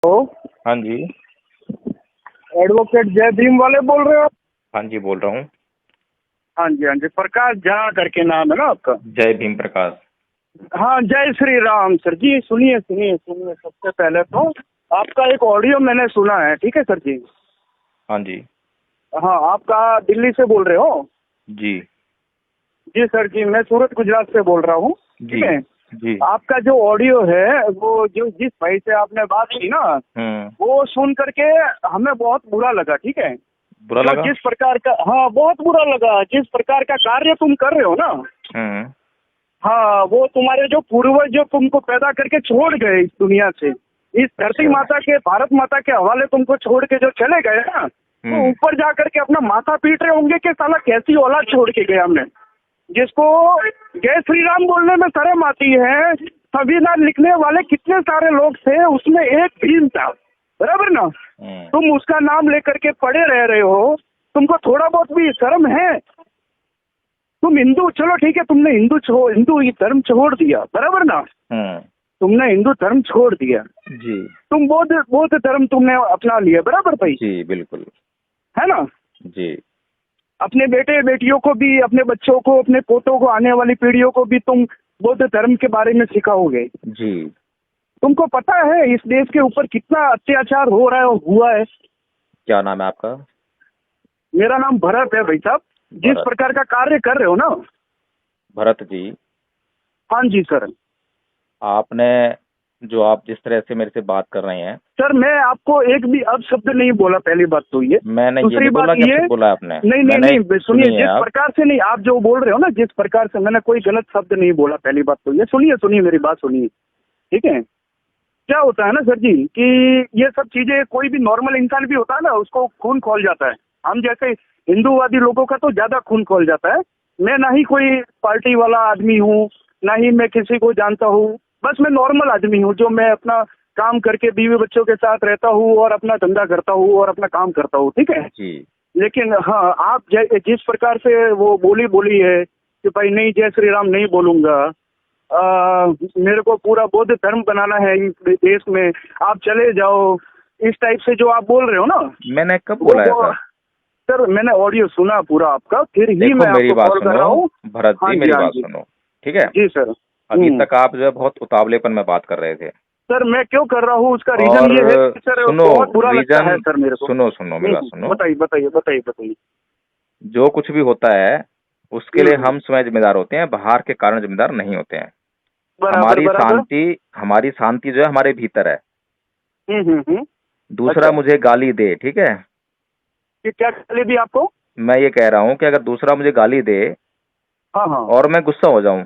Hello. हाँ जी। Advocate जय भीम वाले बोल रहे हो? हाँ जी, बोल रहा हूँ। हाँ जी, हाँ जी। प्रकाश झा करके नाम है ना आपका? जय भीम प्रकाश। हाँ, जय श्री राम सर जी। सुनिए सुनिए सुनिए, सबसे पहले तो आपका एक ऑडियो मैंने सुना है, ठीक है सर जी? हाँ जी। हाँ, आपका दिल्ली से बोल रहे हो? जी जी सर जी, मैं सूरत गुजरात से बोल रहा हूँ, जी ठीक है? जी। आपका जो ऑडियो है वो जो जिस भाई से आपने बात की ना, वो सुन करके हमें बहुत बुरा लगा, ठीक है? बुरा जो लगा। जिस प्रकार का, हाँ बहुत बुरा लगा, जिस प्रकार का कार्य तुम कर रहे हो ना, हम्म। हाँ वो तुम्हारे जो पूर्वज जो तुमको पैदा करके छोड़ गए इस दुनिया से, इस धरती अच्छा। माता के, भारत माता के हवाले तुमको छोड़ के जो चले गए ना, तो ऊपर जा करके अपना माथा पीट रहे होंगे कि साला कैसी औलाद छोड़ के गया हमने, जिसको जय श्री राम बोलने में शर्म आती है। संविधान लिखने वाले कितने सारे लोग थे, उसमें एक भीम था, बराबर ना? तुम उसका नाम लेकर के पड़े रह रहे हो, तुमको थोड़ा बहुत भी शर्म है? तुम हिंदू, चलो ठीक है, तुमने हिंदू ये धर्म छोड़ दिया, बराबर ना? तुमने हिंदू धर्म छोड़ दिया जी तुम बौद्ध धर्म तुमने अपना लिया, बराबर भाई? जी बिल्कुल। है ना? जी अपने बेटे बेटियों को भी, अपने बच्चों को, अपने पोतों को, आने वाली पीढ़ियों को भी तुम बौद्ध धर्म के बारे में सिखाओगे। जी। तुमको पता है इस देश के ऊपर कितना अत्याचार हो रहा है और हुआ है? क्या नाम है आपका? मेरा नाम भरत है भाई साहब। जिस भरत। प्रकार का कार्य कर रहे हो ना। भरत जी, हाँ जी सर। आपने जो आप जिस तरह से मेरे से बात कर रहे हैं। सर मैं आपको एक भी अपशब्द नहीं बोला, पहली बात तो ये। मैंने ये दूसरी नहीं बात बोला कि ये, आपसे बोला आपने। नहीं नहीं मैंने नहीं, सुनिए, सुनिए जिस आप। प्रकार से नहीं, आप जो बोल रहे हो ना, जिस प्रकार से, मैंने कोई गलत शब्द नहीं बोला, पहली बात तो ये। सुनिए सुनिए, मेरी बात सुनिए, ठीक है? क्या होता है ना सर जी कि ये सब चीजें, कोई भी नॉर्मल इंसान भी होता है ना, उसको खून खौल जाता है। हम जैसे हिंदूवादी लोगों का तो ज्यादा खून खौल जाता है। मैं ना ही कोई पार्टी वाला आदमी हूँ, ना ही मैं किसी को जानता हूँ, बस मैं नॉर्मल आदमी हूँ जो मैं अपना काम करके बीवी बच्चों के साथ रहता हूँ और अपना धंधा करता हूँ और अपना काम करता हूँ, ठीक है जी। लेकिन हाँ, आप जिस प्रकार से वो बोली है कि भाई नहीं, जय श्री राम नहीं बोलूंगा, मेरे को पूरा बौद्ध धर्म बनाना है इस देश में, आप चले जाओ, इस टाइप से जो आप बोल रहे हो ना। मैंने कब बोला है सर? सर मैंने ऑडियो सुना पूरा आपका, फिर ही देखो मैं मेरी आपको बात कॉल कर रहा सुनो हूँ। भरत हाँ जी, जी, मेरी हाँ बात जी। सुनो, ठीक है? जी सर। अभी तक आप जो है बहुत उतावलेपन में बात कर रहे थे। सर मैं क्यों कर रहा हूँ उसका रीजन और ये है कि सर सुनो, बहुत बुरा लगता है रीजन सर मेरे को। सुनो सुनो मेरी बात सुनो। बताइए बताइए बताइए बताइए। जो कुछ भी होता है उसके लिए हम स्वयं जिम्मेदार होते हैं, बाहर के कारण जिम्मेदार नहीं होते हैं। बराबर बराबर। हमारी शांति जो है हमारे भीतर है। हम्म। दूसरा अच्छा, मुझे गाली दे, ठीक है? ये क्या गाली दी आपको? मैं ये कह रहा हूँ कि अगर दूसरा मुझे गाली दे हाँ हाँ और मैं गुस्सा हो जाऊं,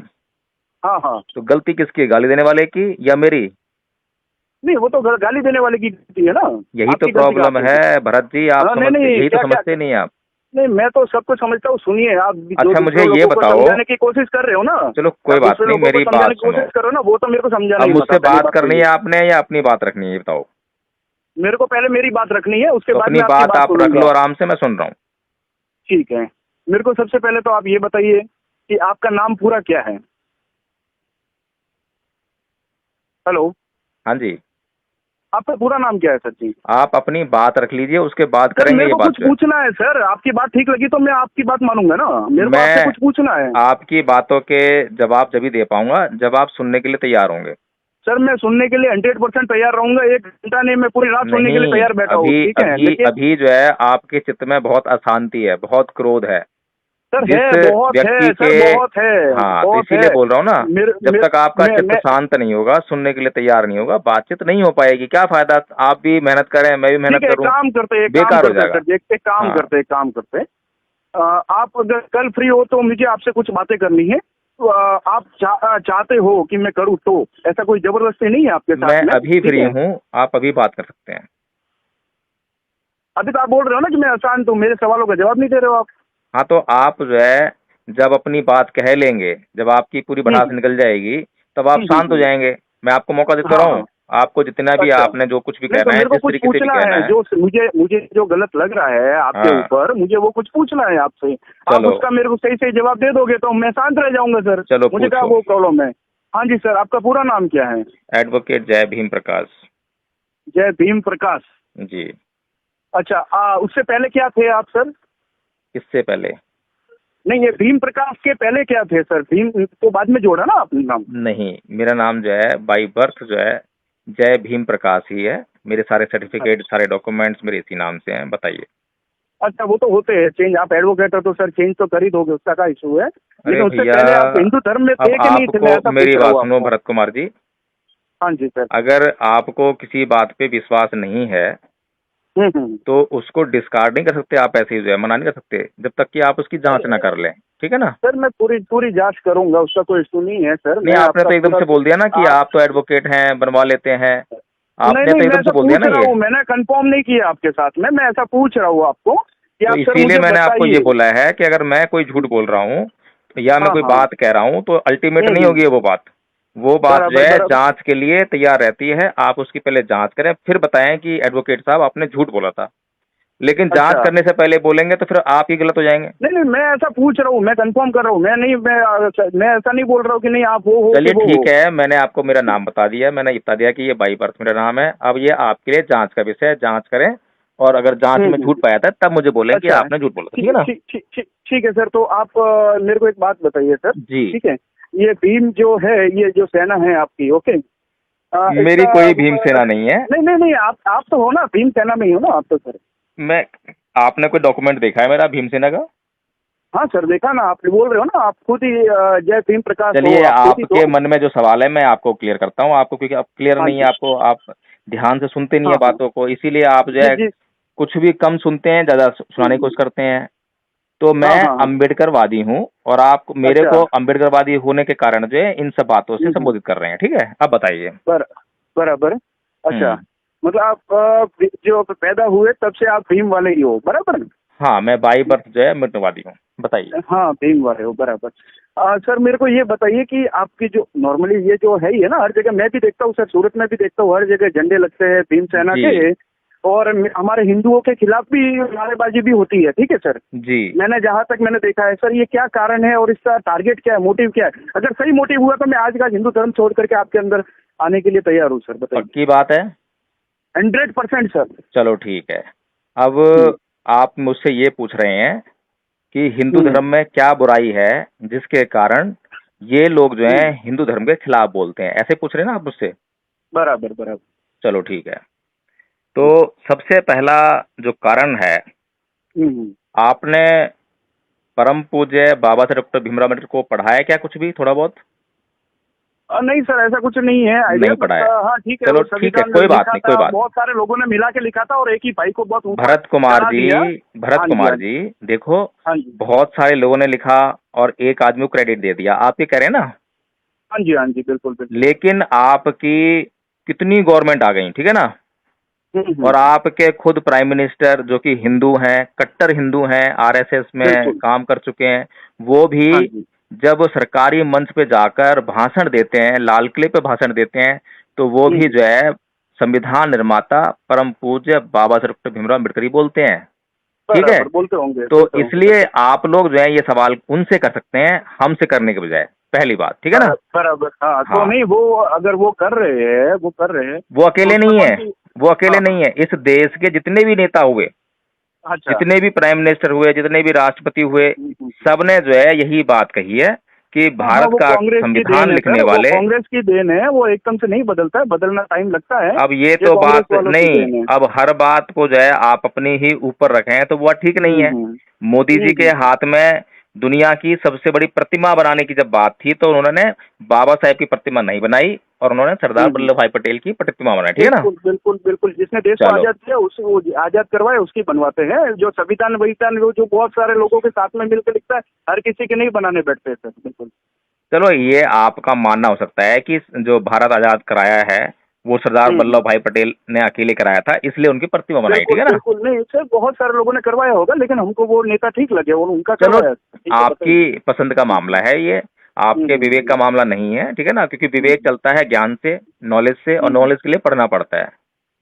हाँ हाँ। तो गलती किसकी है, गाली देने वाले की या मेरी? नहीं, वो तो गाली देने वाले की गलती है ना। यही तो आपकी गलती कहाँ प्रॉब्लम पे है है? भरत जी, आप हाँ, नहीं समझते, नहीं, यही तो क्या क्या, समझते नहीं आप। नहीं मैं तो सब कुछ समझता हूँ। सुनिए, आप जो अच्छा मुझे दूसरे ये लोगों को बताओ, समझाने की कोशिश कर रहे हो ना, चलो कोई आप बात दूसरे नहीं, लोगों को मेरी समझाने बात की सुनो। कोशिश कर रहे हो ना, वो तो मेरे को समझा अब नहीं मुझसे पता, पहली बात बात तो करनी ये। है आपने या अपनी बात रखनी है, ये बताओ। मेरे को पहले मेरी बात रखनी है, उसके तो बाद अपनी में आपकी बात बात आप रख सुनूंगा। लो आराम से, मैं सुन रहा हूँ। ठीक है, मेरे को सबसे पहले तो आप ये बताइए कि आपका नाम पूरा क्या है? हेलो, हाँ जी। आपका पूरा नाम क्या है सर जी? आप अपनी बात रख लीजिए, उसके बाद सर करेंगे मेरे ये को बात कुछ जो है। पूछना है सर, आपकी बात ठीक लगी तो मैं आपकी बात मानूंगा ना, मेरे को आपसे मैं कुछ पूछना है। आपकी बातों के जवाब जब ही दे पाऊंगा जब आप सुनने के लिए तैयार होंगे। सर मैं सुनने के लिए 100% तैयार रहूंगा, 1 घंटा नहीं, मैं पूरी रात सुनने के लिए नहीं, तैयार बैठा हूँ, अभी ठीक है, अभी लेकिन अभी जो है आपके चित्त में बहुत अशांति है, बहुत क्रोध है। सर जिस है, बहुत है व्यक्ति सर, के, बहुत है, हाँ तो बहुत इसीलिए है। बोल रहा हूँ ना, मेरे जब तक आपका चित्त मैं शांत नहीं होगा, सुनने के लिए तैयार नहीं होगा, बातचीत नहीं हो पाएगी। क्या फायदा, आप भी मेहनत करें, मैं भी मेहनत ठीक है, एक करूं, काम करते, एक काम बेकार हो करते जाएगा। सर, एक काम हाँ करते, एक काम करते। आप अगर कल फ्री हो तो मुझे आपसे कुछ बातें करनी है, तो आप चाहते हो कि मैं करूँ तो, ऐसा कोई जबरदस्ती नहीं है आपके मैं साथ में, अभी ठीक फ्री है? हूँ, आप अभी बात कर सकते हैं। अभी तो आप बोल रहे हो ना कि मैं अशांत हूँ, मेरे सवालों का जवाब नहीं दे रहे हो आप। हाँ तो आप जो है जब अपनी बात कह लेंगे, जब आपकी पूरी भड़ास हम्म निकल जाएगी, तब आप शांत हो हम्म। जाएंगे। मैं आपको मौका देता हाँ रहूं, हाँ। आपको जितना भी अच्छा, आपने जो कुछ भी नहीं तो कहना है, मेरे को जिस कुछ तरीके से भी पूछना कहना है, है। जो मुझे मुझे जो गलत लग रहा है आपके हाँ ऊपर, मुझे वो कुछ पूछना है आपसे। आप चलो उसका मेरे को सही सही जवाब दे दोगे तो मैं शांत रह जाऊंगा सर, चलो मुझे क्या पूछो। वो प्रॉब्लम है। हाँ जी सर, आपका पूरा नाम क्या है? एडवोकेट जय भीम प्रकाश। जय भीम प्रकाश। जी। अच्छा, उससे पहले क्या थे आप सर? किससे पहले? नहीं, ये भीम प्रकाश के पहले क्या थे सर? भीम तो बाद में जोड़ा ना आपने नाम? नहीं, मेरा नाम जो है बाई बर्थ जो है जय भीम प्रकाश ही है। मेरे सारे सर्टिफिकेट, सारे डॉक्यूमेंट्स मेरे इसी नाम से हैं। बताइए। अच्छा, वो तो होते हैं चेंज, आप एडवोकेट हो तो सर चेंज तो कर ही दोगे, उसका क्या इशू है। अरे लेकिन उससे भैया, पहले आप हिंदू धर्म में थे अब कि नहीं थे, मैं ऐसा आपको पूछ मेरी रहा बात हूँ सुनो आपको। भरत कुमार जी। हाँ जी सर। अगर आपको किसी बात पे विश्वास नहीं है हम्म। तो उसको डिस्कार्ड नहीं कर सकते आप, ऐसे ही जो है मना नहीं कर सकते जब तक कि आप उसकी जांच ना कर लें। ठीक है ना? सर मैं पूरी पूरी जांच करूंगा, उसका कोई इशू नहीं है सर। नहीं, मैं आपने आपका तो एकदम पूरा से बोल दिया ना कि आप, आप तो एडवोकेट हैं, बनवा लेते हैं। नहीं आपने नहीं, तो मैं एकदम से ऐसा बोल दिया पूछ ना रहा ये। हूँ, मैंने कंफर्म नहीं किया आपके साथ में, मैं ऐसा पूछ रहा हूँ आपको कि तो आप सर इसीलिए मुझे मैंने आपको ये बताइए। बोला है कि अगर मैं कोई झूठ बोल रहा हूँ या मैं हाँ कोई हाँ। बात कह रहा हूँ तो अल्टीमेट नहीं हम्म। होगी वो बात। वो बात जो बराबर है बराबर। जांच के लिए तैयार रहती है। आप उसकी पहले जांच करें, फिर बताएं कि एडवोकेट साहब आपने झूठ बोला था। लेकिन जांच अच्छा, करने से पहले बोलेंगे तो फिर आप ही गलत हो जाएंगे। नहीं नहीं, मैं ऐसा पूछ रहा हूँ, मैं कंफर्म कर रहा हूँ, मैं ऐसा नहीं बोल रहा हूँ कि नहीं आप वो हो कि चलिए वो हो। ठीक है, मैंने आपको मेरा नाम बता दिया, मैंने बता दिया कि ये बाई बर्थ मेरा नाम है। अब ये आपके लिए जांच का विषय है, जांच करें और अगर जांच में हम्म। झूठ पाया था तब मुझे बोलें कि अच्छा, आपने झूठ बोला था। ठीक ठीक है ना? ठीक ठीक ठीक ठीक है सर। तो आप मेरे को एक बात बताइए सर। जी। ठीक है, ये भीम जो है, ये जो सेना है आपकी, ओके, मेरी इसका कोई भीम सेना नहीं है। नहीं नहीं नहीं, आप तो हो ना, भीम सेना में ही हो ना आप तो सर? मैं आपने कोई डॉक्यूमेंट देखा है मेरा भीमसेना का? हाँ सर, देखा ना, आप बोल रहे हो ना, आप खुद ही जय भीम प्रकाश हो, चलिए, आप खुद ही आपके तो। मन में जो सवाल है मैं आपको क्लियर करता हूँ आपको, क्योंकि अब क्लियर हाँ नहीं है जी। आपको, आप ध्यान से सुनते नहीं है हाँ हाँ। बातों को, इसीलिए आप जो जी है जी। कुछ भी कम सुनते हैं, ज्यादा सुनाने की कोशिश करते हैं। तो मैं हाँ हाँ हाँ। अम्बेडकरवादी हूँ और आप मेरे अच्छा। को अम्बेडकरवादी होने के कारण जो है इन सब बातों से संबोधित कर रहे हैं। ठीक है, अब बताइए। बर बराबर। अच्छा, हम्म। मतलब आप जो पैदा हुए तब से आप भीम वाले ही हो, बराबर? हाँ, मैं बाई बर्थ जो है अम्बेडकरवादी हूँ। बताइए। हाँ, भीम वाले हो, बराबर। सर मेरे को ये बताइए कि आपकी जो नॉर्मली ये जो है ही है ना, हर जगह मैं भी देखता हूँ सर, सूरत में भी देखता हूँ, हर जगह झंडे लगते हैं भीम सेना जी के। और हमारे हिंदुओं के खिलाफ भी नारेबाजी भी होती है, ठीक है सर? जी। मैंने जहाँ तक मैंने देखा है सर, ये क्या कारण है और इसका टारगेट क्या है, मोटिव क्या है? अगर सही मोटिव हुआ तो मैं आज का हिंदू धर्म छोड़ करके आपके अंदर आने के लिए तैयार हूँ सर, बताइए। पक्की बात है? 100% सर। चलो ठीक है। अब हम्म। आप मुझसे ये पूछ रहे हैं कि हिंदू हम्म। धर्म में क्या बुराई है जिसके कारण ये लोग जो हैं हम्म। हिंदू धर्म के खिलाफ बोलते हैं, ऐसे पूछ रहे हैं ना आप मुझसे? बराबर बराबर। चलो ठीक है। तो हम्म। सबसे पहला जो कारण है, हम्म। आपने परम पूज्य बाबा साहेब डॉक्टर भीमराव अम्बेडकर को पढ़ा है क्या कुछ भी, थोड़ा बहुत? नहीं सर, ऐसा कुछ नहीं है आइडिया, नहीं पढ़ा बट है? हाँ ठीक है, चलो वो ठीक है, संविधान कोई बात लिखा नहीं, कोई था, बात बहुत सारे लोगों ने मिला के लिखा था और एक ही भाई को बहुत नहीं। ऊपर भरत कुमार चढ़ा जी, दिया। भरत हाँ जी, कुमार हाँ जी। जी, देखो, हाँ जी। बहुत सारे लोगों ने लिखा और एक आदमी को क्रेडिट दे दिया, आप ये कह रहे हैं ना? हाँ जी, हाँ जी, बिल्कुल बिल्कुल। लेकिन आपकी कितनी गवर्नमेंट आ गई, ठीक है ना? और हम्म। आपके खुद प्राइम मिनिस्टर जो कि हिंदू हैं, कट्टर हिंदू हैं, आरएसएस में बिल्कुल। काम कर चुके हैं, वो भी हाँ जी। जब सरकारी मंच पे जाकर भाषण देते हैं, लाल किले पे भाषण देते हैं, तो वो भी हम्म। जो है संविधान निर्माता परम पूज्य बाबा साहेब डॉक्टर भीमराव अम्बेडकर ही बोलते हैं। ठीक है? बराबर, बोलते होंगे तो बोलते होंगे इसलिए सर। आप लोग जो है ये सवाल उनसे कर सकते हैं, हमसे करने के बजाय, पहली बात। ठीक है ना? बराबर, हाँ तो हाँ, नहीं, वो अगर वो कर रहे हैं, वो कर रहे हैं वो तो अकेले उसमें नहीं कौन है, सी। वो अकेले हाँ हाँ। नहीं है। इस देश के जितने भी नेता हुए, अच्छा। जितने भी प्राइम मिनिस्टर हुए, जितने भी राष्ट्रपति हुए, हम्म। सबने जो है यही बात कही है कि हाँ हाँ, भारत वो का कांग्रेस की देन संविधान है लिखने सर, वो वाले। कांग्रेस की देन है, वो एकदम से नहीं बदलता है, बदलना टाइम लगता है। अब ये ये तो कांग्रेस बात वालों की नहीं, देन है। अब हर बात को जो है आप अपनी ही ऊपर रखें तो वो ठीक नहीं है। हम्म। मोदी जी के हम्म। हाथ में दुनिया की सबसे बड़ी प्रतिमा बनाने की जब बात थी तो उन्होंने बाबा साहेब की प्रतिमा नहीं बनाई और उन्होंने सरदार हम्म। वल्लभ भाई पटेल की प्रतिमा बनाई। ठीक है ना? बिल्कुल बिल्कुल बिल्कुल, जिसने देश को चलो, आजाद किया उस वो आजाद करवाए उसकी बनवाते हैं। जो संविधान वविधान वो जो बहुत सारे लोगों के साथ में मिलकर लिखता है, हर किसी के नहीं बनाने बैठते सर, बिल्कुल। चलो ये आपका मानना हो सकता है कि जो भारत आजाद कराया है वो सरदार हम्म। वल्लभ भाई पटेल ने अकेले कराया था, इसलिए उनकी प्रतिमा बनाई। ठीक बिल्कुल है ना? बिल्कुल, नहीं सर, बहुत सारे लोगों ने करवाया होगा, लेकिन हमको वो नेता ठीक लगे और उनका चलो, करवाया, ठीक है, बताइए। आपकी पसंद का मामला है ये, आपके विवेक हम्म। का मामला नहीं है। ठीक है ना? क्योंकि विवेक हम्म। चलता है ज्ञान से, नॉलेज से, और हम्म। नॉलेज के लिए पढ़ना पड़ता है।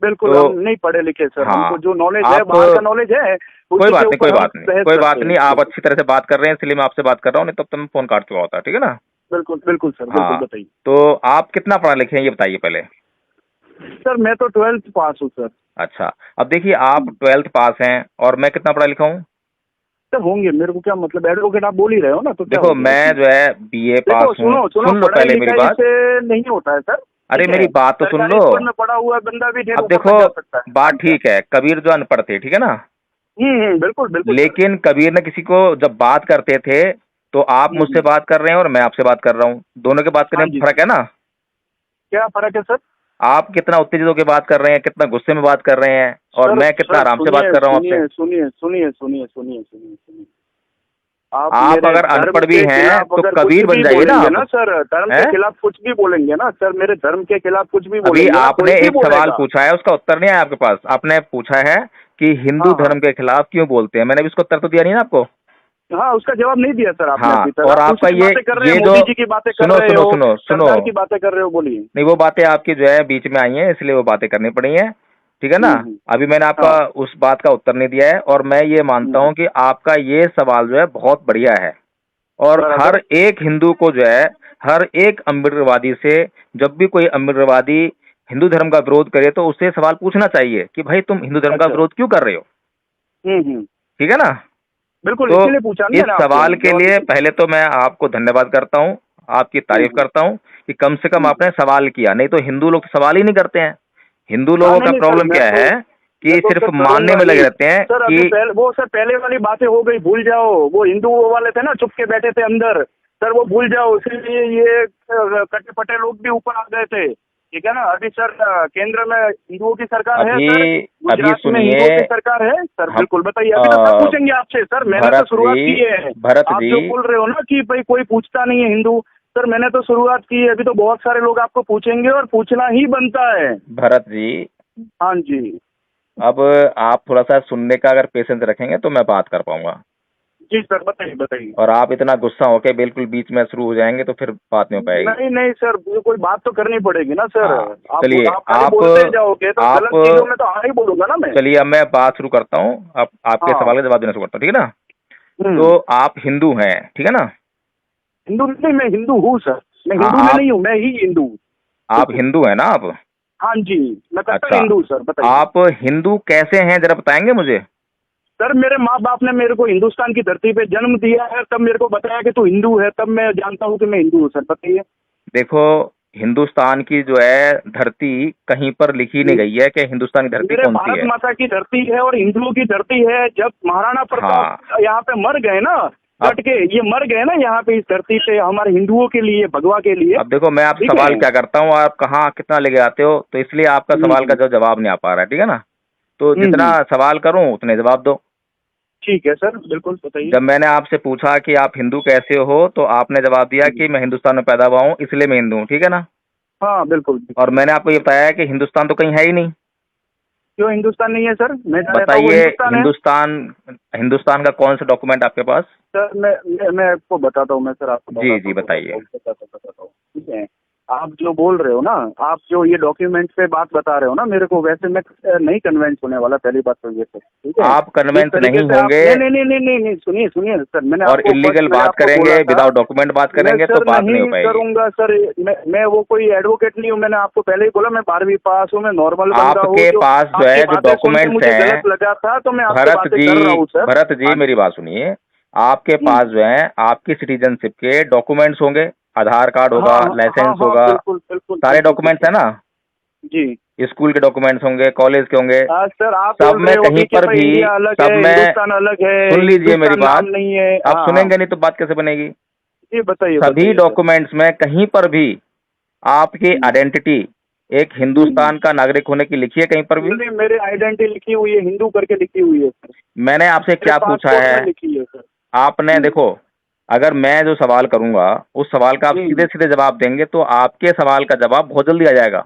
बिल्कुल, तो हम नहीं पढ़े लिखे सर, हमको हाँ, जो नॉलेज है, आप बाहर का नॉलेज है, कोई उसी बात के नहीं, कोई ऊपर हम बात नहीं, बहस कोई बात करते हैं, नहीं, आप बिल्कुल। अच्छी तरह से बात कर रहे हैं इसलिए मैं आपसे बात कर रहा हूँ, नहीं तब तो मैं फोन काट चुका होता। ठीक है ना? बिल्कुल बिल्कुल सर, बिल्कुल, हाँ, बताइए। तो आप कितना पढ़ा लिखे हैं ये बताइए पहले। सर मैं तो 12th पास हूँ सर। अच्छा, अब देखिए आप 12th पास हैं और मैं कितना पढ़ा लिखा हूँ? सर होंगे, मेरे को क्या मतलब, एडवोकेट आप बोल ही रहे हो ना, तो क्या देखो हो गया मैं इसमें? जो है बीए पास देखो हूँ। सुनो सुनो, सुन लो पढ़ाई पहले मेरी लिखाई बात। से नहीं होता है सर। अरे ठीक मेरी है, बात तो सुन सरकारी लो। स्कूल में पढ़ा हुआ बंदा भी ढेर अब ऊपर देखो तक जा सकता है। बात हाँ सर। ठीक है, कबीर जो अनपढ़ थे, ठीक है ना, बिल्कुल बिल्कुल सर। लेकिन कबीर ने किसी को जब बात करते थे तो आप मुझसे हम्म। बात कर रहे हैं और मैं आपसे बात कर रहा हूँ, दोनों के बात करने हाँ में जी फर्क सर। है ना। क्या फर्क है सर? आप कितना उत्तेजित होकर बात कर रहे हैं, कितना गुस्से में बात कर रहे हैं, और सर मैं कितना सर आराम से बात सुनिए कर रहा हूँ आपसे। सुनिए सुनिए सुनिए सुनिए सुनिए सुनिए सुनिए। आप आप मेरे अगर धर्म अनपढ़ भी के हैं खिलाफ तो अगर कुछ कबीर बन भी जाइए ना बोलेंगे आप। ना सर, धर्म के हैं? खिलाफ कुछ भी बोलेंगे ना सर, मेरे धर्म के खिलाफ कुछ भी अभी बोलेंगे ना, आपने कोई भी एक सवाल बोलेगा। पूछा है, उसका उत्तर नहीं आया आपके पास। आपने पूछा है कि हिंदू हाँ हाँ धर्म के खिलाफ क्यों बोलते हैं, मैंने भी उसका उत्तर तो दिया नहीं ना आपको। हाँ, उसका जवाब नहीं दिया सर आपने हाँ, अभी तक। और आप आपका दूसरी बातें कर रहे हैं, ये जो, मोदी जी की बातें कर सुनो रहे सुनो हो, सुनो सुनो, सरकार की बातें कर रहे हो, बोलिए। नहीं वो बातें आपकी जो है बीच में आई हैं इसलिए वो बातें करनी पड़ी हैं, ठीक है ना। हम्म। अभी मैंने आपका हाँ। उस बात का उत्तर नहीं दिया है, और मैं ये मानता हम्म। हूं कि आपका ये सवाल जो है बहुत बढ़िया है, और हर बराबर। एक हिंदू को जो है, हर एक अम्बेडकरवादी से, जब भी कोई अम्बेडकरवादी हिंदू धर्म का विरोध करे तो उससे सवाल पूछना चाहिए कि भाई तुम हिंदू धर्म का अच्छा। विरोध क्यों कर रहे हो, हम्म। ठीक है ना। बिल्कुल, तो इसीलिए पूछा ना इस मैंने आपसे सवाल के जवाब लिए इसी। पहले तो मैं आपको धन्यवाद करता हूँ, आपकी तारीफ हम्म। करता हूँ कि कम से कम हम्म। आपने सवाल किया, नहीं तो हिंदू लोग तो सवाल ही नहीं करते हैं। हिंदू हाँ लोगों नहीं का नहीं सर, प्रॉब्लम क्या है मैं कि तो सिर्फ सर मानने करूंगा में लगे ही रहते हैं सर। अभी कि पहले वो सर, पहले वाली बातें हो गई, भूल जाओ। वो हिंदू वो वाले थे ना, चुप के बैठे थे अंदर, सर वो भूल जाओ। इसीलिए ये कटे पटे लोग भी ऊपर आ गए थे, ठीक है ना। अभी सर केंद्र में हिंदुओं की सरकार है अभी सर, अभी गुजरात में सुनिए। हिंदुओं की सरकार है सर। हम बिल्कुल बताइए, अभी तो सब पूछेंगे आपसे सर। मैंने तो भरत शुरुआत जी, की है। भरत आप जी, जो बोल रहे हो ना कि भाई कोई पूछता नहीं है हिंदू, सर मैंने तो शुरुआत की है। अभी तो बहुत सारे लोग आपको पूछेंगे और पूछना ही बनता है। भरत जी, हाँ जी। अब आप थोड़ा सा सुनने का अगर पेशेंस रखेंगे तो मैं बात कर पाऊंगा, जी सर, बताइए बताइए। और आप इतना गुस्सा होके बिल्कुल बीच में शुरू हो जाएंगे तो फिर बात नहीं हो पाएगी। नहीं नहीं सर, कोई बात तो करनी पड़ेगी ना सर। हाँ, चलिए आप खाली आप बोलते जाओगे तो आप गलत चीजों में तो हाँ ही बोलूंगा ना मैं। चलिए अब मैं बात शुरू करता हूँ, अब आपके हाँ। सवाल का जवाब देना शुरू करता हूँ, ठीक है ना। हम्म। तो आप हिंदू हैं, ठीक है ना। हिंदू नहीं, मैं हिंदू हूँ सर। मैं हाँ, हिंदू में आप नहीं हूँ, मैं ही हिंदू हूँ। आप बिल्कुल। हिंदू हैं ना आप। हाँ जी, मैं कट्टर अच्छा, हिंदू सर, बताइए। आप हिंदू कैसे हैं जरा बताएंगे मुझे। सर मेरे माँ बाप ने मेरे को हिंदुस्तान की धरती पे जन्म दिया है, तब मेरे को बताया कि तू हिंदू है, तब मैं जानता हूँ कि मैं हिंदू हूँ सर, बताइए। देखो, हिंदुस्तान की जो है धरती कहीं पर लिखी नहीं गई है कि हिंदुस्तान की धरती मेरे कौन सी भारत है। माता की धरती है और हिंदुओं की धरती है। जब महाराणा हाँ, प्रताप यहाँ पे मर गए ना, अब कट के ये मर गए ना यहाँ पे, इस धरती पे हमारे हिंदुओं के लिए, भगवा के लिए। अब देखो मैं आप ठीक है। सवाल क्या करता हूँ, आप कहाँ कितना लेके आते हो, तो इसलिए आपका सवाल का हम्म। जो जवाब नहीं आ पा रहा है, ठीक है ना। तो जितना हम्म। सवाल करूँ उतने जवाब दो। ठीक है सर, बिल्कुल बताइए। जब मैंने आपसे पूछा कि आप हिंदू कैसे हो तो आपने जवाब दिया हम्म। कि मैं हिंदुस्तान में पैदा हुआ हूँ इसलिए मैं हिंदू हूँ, ठीक है ना। हाँ बिल्कुल और बिल्कुल। मैंने आपको ये बताया कि हिंदुस्तान तो कहीं है ही नहीं। क्यों हिंदुस्तान नहीं है सर? मैं जहाँ रहता हूँ वो बताइए, हिंदुस्तान है। हिंदुस्तान हिंदुस्तान का कौन सा डॉक्यूमेंट आपके पास। सर मैं आपको बताता हूँ, मैं सर आपको जी बताता जी हूँ बताइए। बताता हूँ, ठीक है। आप जो बोल रहे हो ना, आप जो ये डॉक्यूमेंट पे बात बता रहे हो ना मेरे को, वैसे मैं नहीं कन्वेंस होने वाला, पहली बात तो ये सर, ठीक है। आप जिस कन्वेंस तरीके नहीं से आप, होंगे नहीं नहीं नहीं नहीं नहीं नहीं, सुनिए सुनिए सर, मैंने और आपको इलीगल फर्स्ट में बात आपको करेंगे, बोला था। विदाउट डॉक्यूमेंट बात मैं करेंगे तो सर बात नहीं हो नहीं पाएगी। करूंगा सर। मैं वो कोई एडवोकेट नहीं हूँ। मैंने आपको पहले ही बोला, मैं 12वीं पास हूँ, मैं नॉर्मल बंदा हूँ। आपके जो पास जो आपकी है जो बातें सुन के डॉक्यूमेंट्स मुझे हैं, गलत लगा था तो मैं आपसे भरत बातें जी, कर रहा हूँ सर। भरत जी हाँ मेरी जी। बात सुनिए। आपके पास जो है आपकी सिटीजनशिप के डॉक्यूमेंट्स होंगे, आधार कार्ड हाँ होगा, हाँ हाँ लाइसेंस हाँ, होगा, बिल्कुल बिल्कुल सारे बिल्कुल डॉक्यूमेंट्स बिल्कुल। है ना। जी। स्कूल के डॉक्यूमेंट्स होंगे, कॉलेज के होंगे, आज सर आप सब बोल में रहे हो कहीं अभी कि पर भाई भी, इंडिया अलग सब है, में, हिंदुस्तान अलग है, सुन लीजिए मेरी हिंदुस्तान नाम बात। नहीं है। आप हाँ हाँ। सुनेंगे नहीं तो बात कैसे बनेगी। जी बताइए सभी बताइए सर। डॉक्यूमेंट्स में कहीं पर भी आपकी हम्म। आइडेंटिटी एक हम्म। हिंदुस्तान का नागरिक होने की लिखी है कहीं पर भी। नहीं, मेरे आइडेंटिटी लिखी हुई है, हिंदू करके लिखी हुई है सर। मैंने आपसे मेरे क्या पूछा पासपोर्ट है, में लिखी है सर। आपने हम्म। देखो, अगर मैं जो सवाल करूंगा उस सवाल का आप सीधे हम्म। सीधे जवाब देंगे तो आपके सवाल का जवाब बहुत जल्दी आ जाएगा।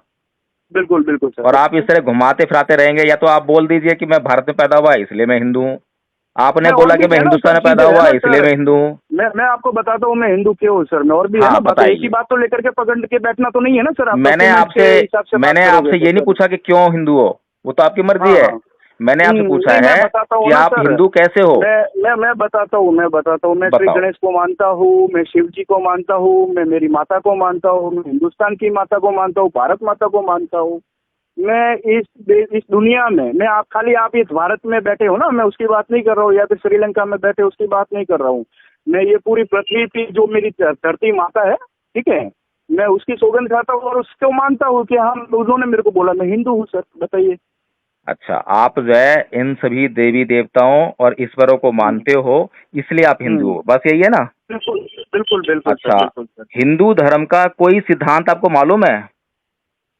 बिल्कुल बिल्कुल सर, और आप इस बताइए। तरह घुमाते फिराते रहेंगे, या तो आप बोल दीजिए कि मैं भारत में पैदा हुआ इसलिए मैं हिंदू हूँ, आपने मैं और बोला भी कि मैं है ना हिंदुस्तान सर, में पैदा चीजें है हुआ ना इसलिए सर। मैं हिंदू हूँ। मैं आपको बताता हूँ मैं हिंदू क्यों हूँ सर, मैं और भी है ना हाँ बातें। एक ही बताइए। बात तो लेकर के पकड़ के बैठना तो नहीं है ना सर। आप मैंने डॉक्यूमेंट के आपसे हिसाब से बात मैंने करोगे आपसे तो ये नहीं सर। पूछा कि क्यों हिंदू हो, वो तो आपकी मर्जी हाँ है। हाँ। मैंने आपसे पूछा नहीं, मैं है बताता हूँ कि ना आप सर। हिंदू कैसे हो। मैं बताता हूँ, मैं श्री बताओ। गणेश को मानता हूँ, मैं शिव जी को मानता हूँ, मैं मेरी माता को मानता हूँ, मैं हिंदुस्तान की माता को मानता हूँ, भारत माता को मानता हूँ। मैं इस दुनिया में, मैं आप खाली आप इस भारत में बैठे हो ना, मैं उसकी बात नहीं कर रहा हूँ, या फिर श्रीलंका में बैठे उसकी बात नहीं कर रहा हूँ। मैं ये पूरी पृथ्वी की जो मेरी धरती माता है, ठीक है, मैं उसकी सौगंध खाता हूँ और उसको मानता हूँ कि हम, उन्होंने मेरे को बोला, मैं हिंदू हूँ सर, बताइए। अच्छा, आप जो है इन सभी देवी देवताओं और ईश्वरों को मानते हो, इसलिए आप हिंदू हो, बस यही है ना? बिल्कुल बिल्कुल बिल्कुल सर, अच्छा, बिल्कुल सर। हिंदू धर्म का कोई सिद्धांत आपको मालूम है?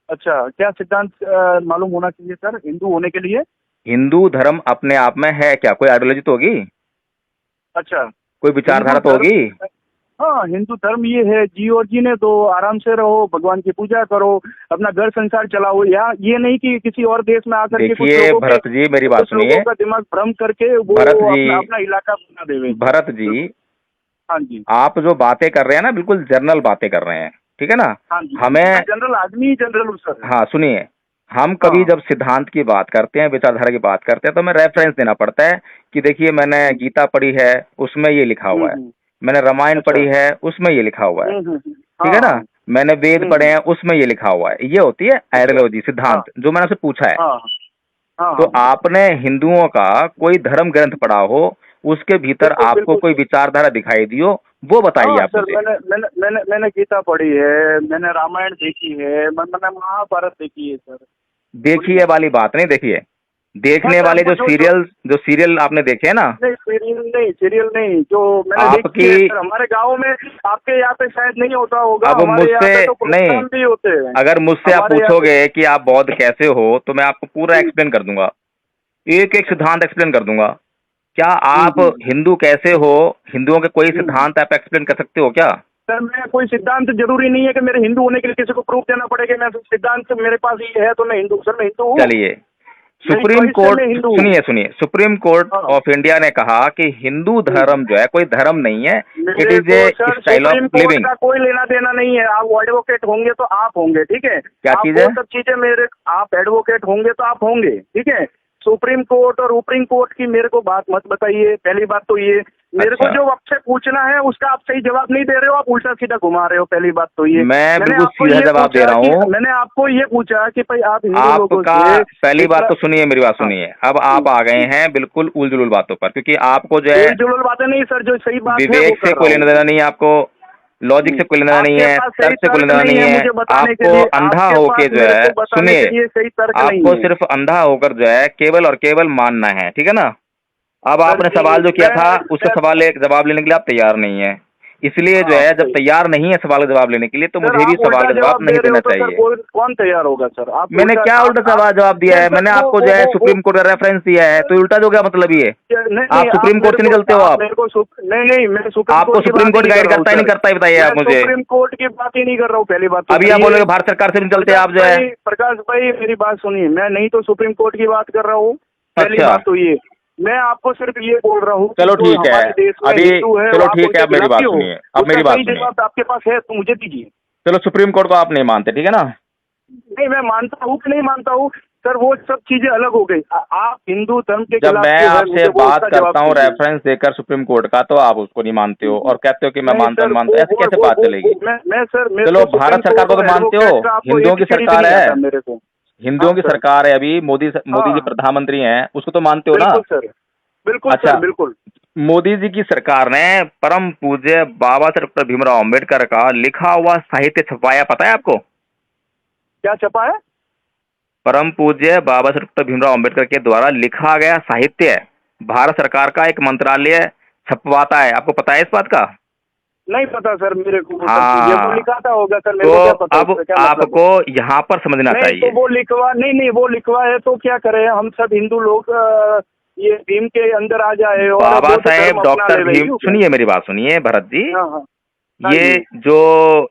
अच्छा, क्या सिद्धांत मालूम होना चाहिए सर हिंदू होने के लिए? हिंदू धर्म अपने आप में है क्या? कोई आइडियोलॉजी तो होगी, अच्छा, कोई हिंदू विचारधारा तो धर्म, होगी। हाँ हिंदू धर्म ये है, जियो जीने दो, आराम से रहो, भगवान की पूजा करो, अपना घर संसार चलाओ। यहाँ ये नहीं कि किसी और देश में आकर के देखिए भरत जी, मेरी बात कुछ लोगों सुनिए। का दिमाग भ्रम करके वो भरत जी, अपना अपना इलाका बना देवे। भरत जी, हाँ जी, आप जो बातें कर रहे हैं ना, बिल्कुल जनरल बातें कर रहे हैं, ठीक है ना? हाँ जी, हमें, मैं जनरल आदमी, जनरल हूँ सर। हाँ सुनिए, हम हाँ, कभी जब सिद्धांत की बात करते हैं, विचारधारा की बात करते हैं, तो हमें रेफरेंस देना पड़ता है कि देखिए मैंने गीता पढ़ी है, उसमें ये लिखा हुआ है, मैंने रामायण अच्छा, पढ़ी है, उसमें ये लिखा हुआ है, ठीक है हाँ, ना? मैंने वेद पढ़े हैं, उसमें ये लिखा हुआ है। ये होती है आइडियोलॉजी, हाँ, सिद्धांत, जो मैंने आपसे पूछा है। हाँ, हाँ, तो हाँ, आपने हिंदुओं का कोई धर्म ग्रंथ पढ़ा हो, उसके भीतर बिल्कुल आपको बिल्कुल कोई सर। विचारधारा दिखाई दी हो, वो बताइए हाँ आप सर, मुझे। मैंने गीता पढ़ी है, मैंने रामायण देखी है, मैंने महाभारत देखी है सर। देखिए वाली बात नहीं, देखिए हाँ देखने सर, वाले वो जो सीरियल आपने देखे हैं ना, नहीं, सीरियल नहीं, जो मैंने देखी है आपकी, सर, हमारे गांव में, आपके यहाँ पे शायद नहीं होता होगा, अब हमारे यहाँ मुझसे पे तो नहीं, प्रोग्राम भी होते हैं। अगर मुझसे आप हमारे यहाँ पे पूछोगे कि आप बौद्ध कैसे हो, तो मैं आपको पूरा एक्सप्लेन कर दूंगा, एक एक सिद्धांत एक्सप्लेन कर दूंगा। क्या आप हम्म, हिंदू कैसे हो, हिंदुओं के कोई हम्म। सिद्धांत आप एक्सप्लेन कर सकते हो क्या? सर, मैं कोई सिद्धांत जरूरी नहीं है कि मेरे हिंदू होने के लिए किसी को प्रूफ देना पड़ेगा। मैं सिद्धांत मेरे पास ये है तो मैं हिंदू, सर मैं हिंदू हूँ, चलिए, मेरी सुप्रीम चॉइस से कोर्ट, मैं हिंदू हूँ। सुनिए सुनिए, सुप्रीम कोर्ट हाँ, ऑफ इंडिया ने कहा कि हिंदू धर्म जो है कोई धर्म नहीं है, इट मेरे इज को a sir style of Supreme Court living. का कोई लेना देना नहीं है। आप एडवोकेट होंगे तो आप होंगे, ठीक है, क्या आप चीज वो है? सब चीजें मेरे, आप एडवोकेट होंगे तो आप होंगे, ठीक है। सुप्रीम कोर्ट और ऊपरीम कोर्ट की मेरे को बात मत बताइए, पहली बात तो ये। मेरे को अच्छा, जो आपसे पूछना है उसका आप सही जवाब नहीं दे रहे हो, आप उल्टा सीधा घुमा रहे हो, पहली बात तो ये। मैं मैंने बिल्कुल आपको सीधा ये जवाब दे पूछा रहा कि, हूँ। मैंने आपको ये पूछा कि भाई आप हिंदू लोगों आपका, से पहली बात इतना, तो सुनिए, मेरी बात हाँ, सुनिए, अब आप आ गए हैं बिल्कुल उल जुलूल बातों पर, क्योंकि आपको जो है उल जुलूल बातें नहीं सर, जो सही बात है वो विवेक से कर रहा कोई लेना हूँ। देना नहीं है, आपको लॉजिक से कोई लेना देना नहीं आपके है, पास सही तर्क से कोई तर्क लेना देना नहीं नहीं है है। मुझे बताने के आपको लिए, अंधा आपके होके पास जो मेरे है, को बताने सुनिए, के लिए सही तर्क नहीं आपको है। सिर्फ अंधा होकर जो है केवल और केवल मानना है, ठीक है ना? अब सर आपने जी, सवाल जो किया था, उसका मैं सवाल एक जवाब लेने के लिए आप तैयार नहीं है, इसलिए जो हाँ है जब सही। तैयार नहीं है सवाल का जवाब लेने के लिए, तो सर मुझे भी आप सवाल उल्टा का जवाब जवाब दे नहीं रहे देना हो तो सर चाहिए। कौन तैयार होगा सर? आप मैंने उल्टा, क्या उल्टा सवाल जवाब दिया नहीं है? सर, मैंने आपको जो है सुप्रीम कोर्ट का रेफरेंस दिया है, तो उल्टा जो क्या मतलब ये? नहीं आप नहीं, सुप्रीम कोर्ट से नहीं चलते हो आप आप? मेरे को नहीं नहीं, मैं सुप्रीम आपको कोर्ट की सुप्रीम बात ही कोर्ट नहीं कर गाइड रहा हूँ करता है नहीं सर। करता है, बताइए मैं आप मुझे। सुप्रीम कोर्ट की बात ही नहीं कर रहा हूँ, पहली बात तो अभी आप सुनिए। बोलोगे भारत सरकार से नहीं चलते आप जो है। प्रकाश भाई मेरी बात सुनिए, मैं नहीं तो सुप्रीम कोर्ट की बात कर रहा हूँ, पहली अच्छा, बात तो ये। मैं आपको सिर्फ ये बोल रहा हूँ कि चलो जो ठीक है, हमारे देश में अभी हिंदू है, चलो आप ठीक है, उनके अब मेरी खिलाफ बात क्यों हो? सुनिए, अब उसका मेरी बात सही सुनिए। जवाब आपके पास है तो मुझे दीजिए। चलो, सुप्रीम कोर्ट को आप नहीं मानते, ठीक है ना? नहीं, मैं मानता हूँ कि नहीं मानता हूँ सर, वो सब चीजें अलग हो गई। आप हिंदू धर्म के जब खिलाफ मैं जो है, आपसे मुझे वो बात उसका जवाब करता हूँ दीजिए। रेफरेंस देकर सुप्रीम कोर्ट का, तो आप उसको नहीं मानते हो और कहते हो कि मैं नहीं मानता सर, नहीं मानता, ऐसे कैसे बात चलेगी? मैं सर, मेरे चलो, को सुप्रीम भारत सरकार कोर्ट को और तो मानते हो, एडवोकेट का आपको हिंदुओं की ABCD भी सरकार नहीं है, आता मेरे को। हिंदुओं हाँ की सर, सरकार है, अभी मोदी जी हाँ प्रधानमंत्री हैं, उसको तो मानते हो ना? बिल्कुल सर, बिल्कुल अच्छा, सर, बिल्कुल। मोदी जी की सरकार ने परम पूज्य बाबा साहेब डॉक्टर भीमराव अम्बेडकर का लिखा हुआ साहित्य छपवाया, पता है आपको? क्या छपा है? परम पूज्य बाबा साहेब डॉक्टर भीमराव अम्बेडकर के द्वारा लिखा गया साहित्य भारत सरकार का एक मंत्रालय छपवाता है, आपको पता है इस बात का? नहीं पता सर मेरे को, वो सब चीजें वो हाँ, लिखा था होगा सर, मेरे तो को क्या पता अब उसका क्या मतलब आपको यहाँ पर समझना है। नहीं तो चाहिए। वो लिखवा, नहीं नहीं, वो लिखवा है तो क्या करें हम सब हिंदू लोग, ये भीम के अंदर आ जाए और बाबा बौद्ध साहेब धर्म अपना डॉक्टर ले, भीम, क्यों क्या? सुनिए मेरी बात सुनिए भरत जी, हाँ हाँ, हाँ ये जी जो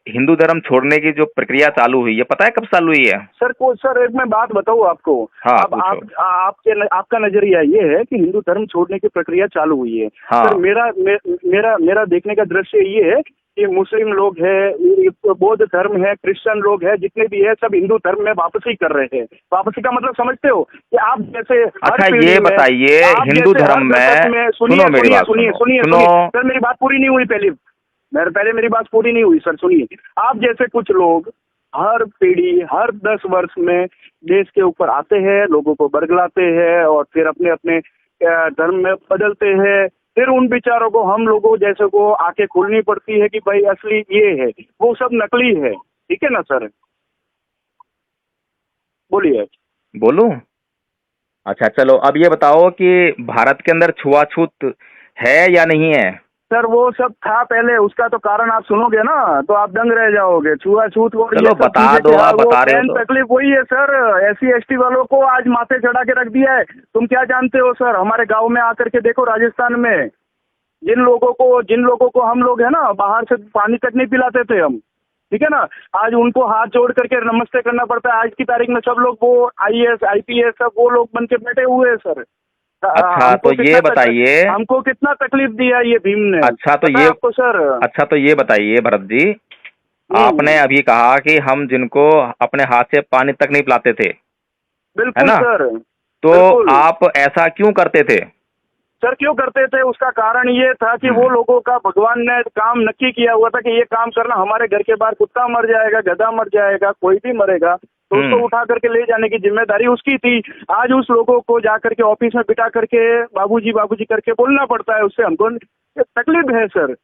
हिंदू धर्म छोड़ने की जो प्रक्रिया चालू हुई है, पता है कब चालू हुई है? सर। सर एक मैं बात बताऊँ आपको। हाँ, अब पूछो। आपका नजरिया ये है कि हिंदू धर्म छोड़ने की प्रक्रिया चालू हुई है। हाँ। सर मेरा देखने का दृश्य ये है कि मुस्लिम लोग है, बौद्ध धर्म है, क्रिश्चियन लोग है, जितने भी है सब हिंदू धर्म में वापसी कर रहे हैं। वापसी का मतलब समझते हो कि आप जैसे अच्छा, ये बताइए, हिंदू धर्म में, सुनो मेरी बात, सुनिए सर, मेरी बात पूरी नहीं हुई पहले मेरी बात पूरी नहीं हुई सर, सुनिए। आप जैसे कुछ लोग हर पीढ़ी हर 10 वर्ष में देश के ऊपर आते हैं, लोगों को बरगलाते हैं और फिर अपने अपने धर्म में बदलते हैं। फिर उन बेचारों को, हम लोगों जैसे को आंखें खोलनी पड़ती है कि भाई असली ये है, वो सब नकली है। ठीक है ना सर, बोलिए। बोलूं? अच्छा चलो, अब ये बताओ कि भारत के अंदर छुआछूत है या नहीं है? सर वो सब था पहले, उसका तो कारण आप सुनोगे ना तो आप दंग रह जाओगे। छुआछूत और चलो ये सब बता चीजें दो, क्या, आप वो बता रहे हो मेन तो। तकलीफ वही है सर। SC ST वालों को आज माथे चढ़ा के रख दिया है। तुम क्या जानते हो सर, हमारे गांव में आकर के देखो, राजस्थान में जिन लोगों को हम लोग है ना बाहर से पानी तक नहीं पिलाते थे हम, ठीक है ना, आज उनको हाथ जोड़ करके नमस्ते करना पड़ता है। आज की तारीख में सब लोग वो IAS IPS सब वो लोग बन के बैठे हुए हैं सर। अच्छा तो ये बताइए, हमको कितना तकलीफ दिया ये भीम ने। अच्छा तो पता है ये आपको सर? अच्छा तो ये बताइए भरत जी, आपने अभी कहा कि हम जिनको अपने हाथ से पानी तक नहीं पिलाते थे, है बिल्कुल ना? सर। तो बिल्कुल आप ऐसा क्यों करते थे? सर, क्यों करते थे उसका कारण ये था कि वो लोगों का भगवान ने काम नक्की किया हुआ था कि ये काम करना, हमारे घर के बाहर कुत्ता मर जाएगा, गधा मर जाएगा, कोई भी मरेगा तो उसको उठा करके ले जाने की जिम्मेदारी उसकी थी। आज उस लोगों को जाकर के ऑफिस में बिठा करके बाबूजी करके बोलना पड़ता है, उससे हमको तकलीफ है सर।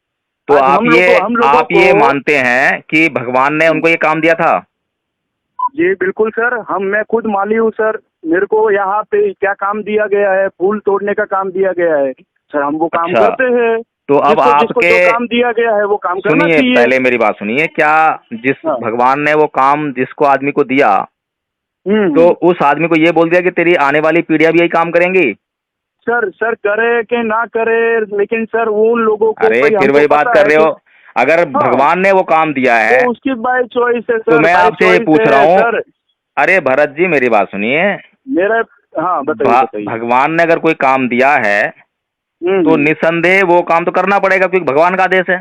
तो आज आप ये मानते हैं कि भगवान ने उनको ये काम दिया था? जी बिल्कुल सर, मैं खुद माली हूँ सर। मेरे को यहाँ पे क्या काम दिया गया है, फूल तोड़ने का काम दिया गया है सर, हम वो काम अच्छा, करते हैं। तो अब जिसको जो काम दिया गया है वो काम करना सुनिए, चाहिए। पहले मेरी बात सुनिए। क्या जिस हाँ। भगवान ने वो काम जिसको आदमी को दिया, हम्म। तो उस आदमी को ये बोल दिया कि तेरी आने वाली पीढ़ियां भी यही काम करेंगी? सर करे कि ना करे, लेकिन सर उन लोगों को अरे भाई फिर हमको वही बात पता कर है रहे कि हो। अगर हाँ, भगवान ने वो काम दिया है तो उसकी बाय चॉइस है तो सर, मैं बाय आपसे ये चॉइस पूछ रहा है हूँ। सर। अरे भरत जी मेरी बात सुनिए। मेरा हाँ बताइए। भगवान ने अगर कोई काम दिया है तो हम्म। निसंदेह वो काम तो करना पड़ेगा, क्योंकि भगवान का आदेश है।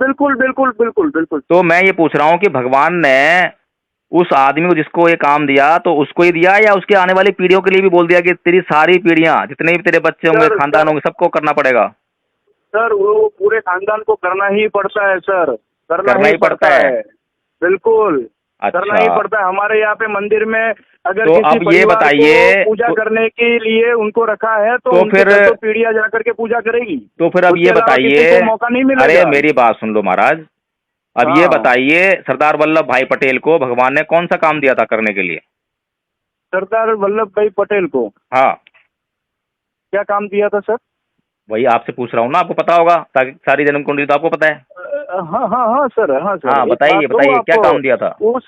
बिल्कुल बिल्कुल बिल्कुल बिल्कुल। तो मैं ये पूछ रहा हूँ कि भगवान ने उस आदमी को जिसको ये काम दिया, तो उसको ही दिया या उसके आने वाली पीढ़ियों के लिए भी बोल दिया कि तेरी सारी पीढ़ियां, जितने भी तेरे बच्चे होंगे, खानदान होंगे, सबको करना पड़ेगा? सर वो पूरे खानदान को करना ही पड़ता है सर, करना ही पड़ता है। बिल्कुल अच्छा, करना ही पड़ता है। हमारे यहाँ पे मंदिर में अगर तो किसी अब ये परिवार बताइए, को पूजा करने के लिए उनको रखा है तो उनके फिर घर तो पीढ़ियां जाकर के पूजा करेगी। तो फिर अब उसके ये अलावा किसी बताइए, को मौका नहीं मिलेगा। अरे मेरी बात सुन लो महाराज। अब ये हाँ। बताइए, सरदार वल्लभ भाई पटेल को भगवान ने कौन सा काम दिया था करने के लिए? सरदार वल्लभ भाई पटेल को हाँ, क्या काम दिया था सर? वही आपसे पूछ रहा हूँ ना, आपको पता होगा, ताकि सारी जन्म कुंडली तो आपको पता है। हाँ सर, हाँ सर। हाँ एक बताइए बात कहूँ बताइए, क्या आपको, काम दिया था? उस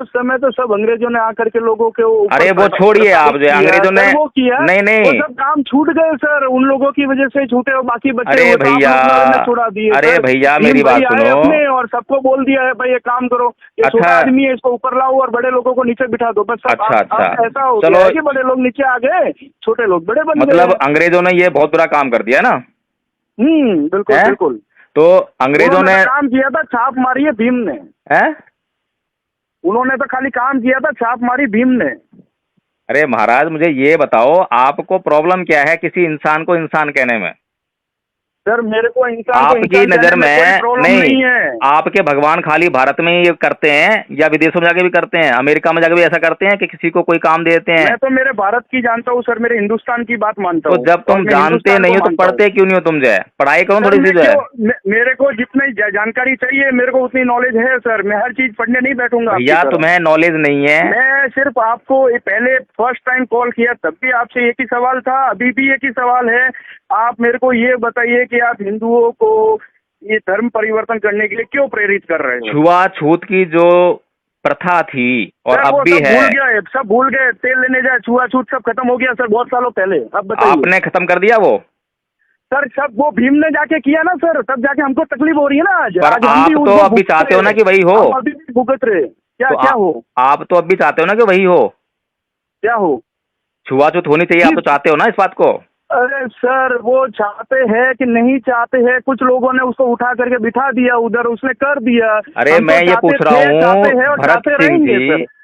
समय तो सब अंग्रेजों ने आकर के लोगों के ऊपर अरे वो छोड़िए, आप जो अंग्रेजों ने वो किया, नहीं वो नहीं, सब काम छूट गए सर, उन लोगों की वजह से छूटे और बाकी बच्चे अरे हुए तो आप भैया, लोगों ने छुड़ा दिए। अरे सर, भैया भीम मेरी भाई बात आए सुनो। अपने और सबको बोल दिया है भाई ये काम करो, ये छोटा अच्छा। आदमी है इसको ऊपर लाओ और बड़े लोगों को नीचे बिठा दो, बस सब। अच्छा, अब ऐसा हो चलो। गया है कि बड़े लोग नीचे आ गए, छोटे लोग बड़े बन गए। मतलब अंग्रेजों ने ये बहुत बुरा काम कर दिया ना? बिल्कुल है? बिल्कुल। तो अंग्रेजों ने काम किया था, छाप मारी है भीम ने। है? उन्होंने तो खाली काम किया था, छाप मारी भीम ने। अरे महाराज मुझे ये बताओ, आपको प्रॉब्लम क्या है किसी इंसान को इंसान कहने में? सर मेरे को इंसान को आपकी इंसान नजर कहने में कोई प्रॉब्लम नहीं है। आपके भगवान खाली भारत में ही ये करते हैं या विदेशों में जाके भी करते हैं? अमेरिका में जाके भी ऐसा करते हैं कि किसी को कोई काम देते हैं? मैं तो मेरे भारत की जानता हूँ सर, मेरे हिंदुस्तान की बात मानता तो हूँ। जब तुम जानते नहीं हो तो पढ़ते क्यों नहीं हो? तुम जो है पढ़ाई करो थोड़ी सी जो है। मेरे को जितनी जानकारी चाहिए, मेरे को उतनी नॉलेज है सर, मैं हर चीज पढ़ने नहीं बैठूंगा। भैया तुम्हें नॉलेज नहीं है। मैं सिर्फ आपको पहले फर्स्ट टाइम कॉल किया तब भी आपसे एक ही सवाल था, अभी भी एक ही सवाल है। आप मेरे को ये बताइए कि आप हिंदुओं को ये धर्म परिवर्तन करने के लिए क्यों प्रेरित कर रहे हो? छुआछूत की जो प्रथा थी और अब भी है, भूल गया, सब भूल गए। तेल लेने जाए, छुआछूत सब खत्म हो गया सर, बहुत सालों पहले। अब बताइए, आपने खत्म कर दिया वो? सर सब वो भीम ने जाके किया ना सर, तब जाके हमको तकलीफ हो रही है ना आज। पर आज हम आप भी तो अब भी चाहते हो ना कि वही हो। अभी भी भुगत रहे। क्या तो क्या हो? आप तो अब भी चाहते हो ना कि वही हो। क्या हो? छुआछूत होनी चाहिए, आप तो चाहते हो ना इस बात को? अरे सर वो चाहते हैं कि नहीं चाहते हैं, कुछ लोगों ने उसको उठा करके बिठा दिया उधर, उसने कर दिया। अरे मैं ये पूछ रहा हूँ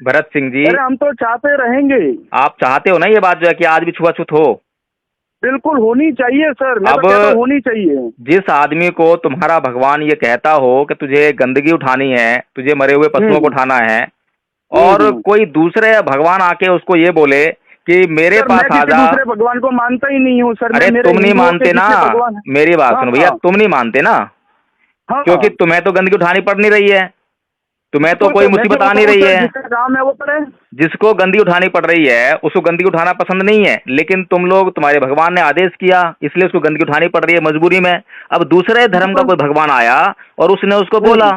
भरत सिंह जी, अरे हम तो चाहते रहेंगे। आप चाहते हो ना ये बात जो है कि आज भी छुआछूत हो? बिल्कुल होनी चाहिए सर, मैं अब तो कहता हूं होनी चाहिए। जिस आदमी को तुम्हारा भगवान ये कहता हो कि तुझे गंदगी उठानी है, तुझे मरे हुए पशुओं को उठाना है, और कोई दूसरे भगवान आके उसको ये बोले कि मेरे सर पास मैं आ किसी जा। दूसरे भगवान को मानता ही नहीं हूँ सर। अरे मैं मेरे तुम नहीं हिंदुओं के मानते ना, जितने भगवान हैं। मेरी बात हाँ सुनो भैया, हाँ तुम नहीं मानते ना, हाँ, क्योंकि तुम्हें तो गंदगी उठानी पड़ नहीं रही है, तुम्हें तो बिल्कुल कोई सर, मैं मुसीबत क्या आ नहीं बताऊं रही सर, है। जिसका काम है वो करे। जिसको गंदगी उठानी पड़ रही है उसको गंदगी उठाना पसंद नहीं है, लेकिन तुम लोग, तुम्हारे भगवान ने आदेश किया इसलिए उसको गंदगी उठानी पड़ रही है मजबूरी में। अब दूसरे धर्म का बिल्कुल। कोई भगवान आया और उसने उसको बोला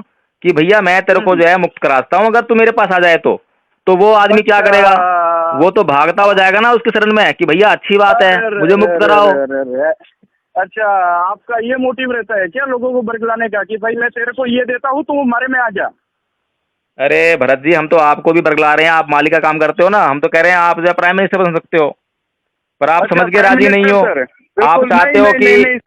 कि भैया मैं तेरे को जो है मुक्त कराता हूं, अगर तू मेरे पास आ जाए तो वो आदमी क्या अच्छा। करेगा? वो तो भागता हो जाएगा ना उसके शरण में कि भैया अच्छी बात है, अरे मुझे रे मुक्त रे कराओ। रे रे रे। अच्छा, आपका ये मोटिव रहता है क्या लोगों को बरगलाने का कि भाई मैं तेरे को ये देता हूँ तो हमारे में आ जा? अरे भरत जी, हम तो आपको भी बरगला रहे हैं, आप माली का काम करते हो ना, हम तो कह रहे हैं आप जो है प्राइम मिनिस्टर बन सकते हो, पर आप अच्छा, समझ के प्राइम राजी नहीं मिनिस्टर हो। सर, आप बिल्कुल चाहते नहीं हो नहीं कि नहीं नहीं।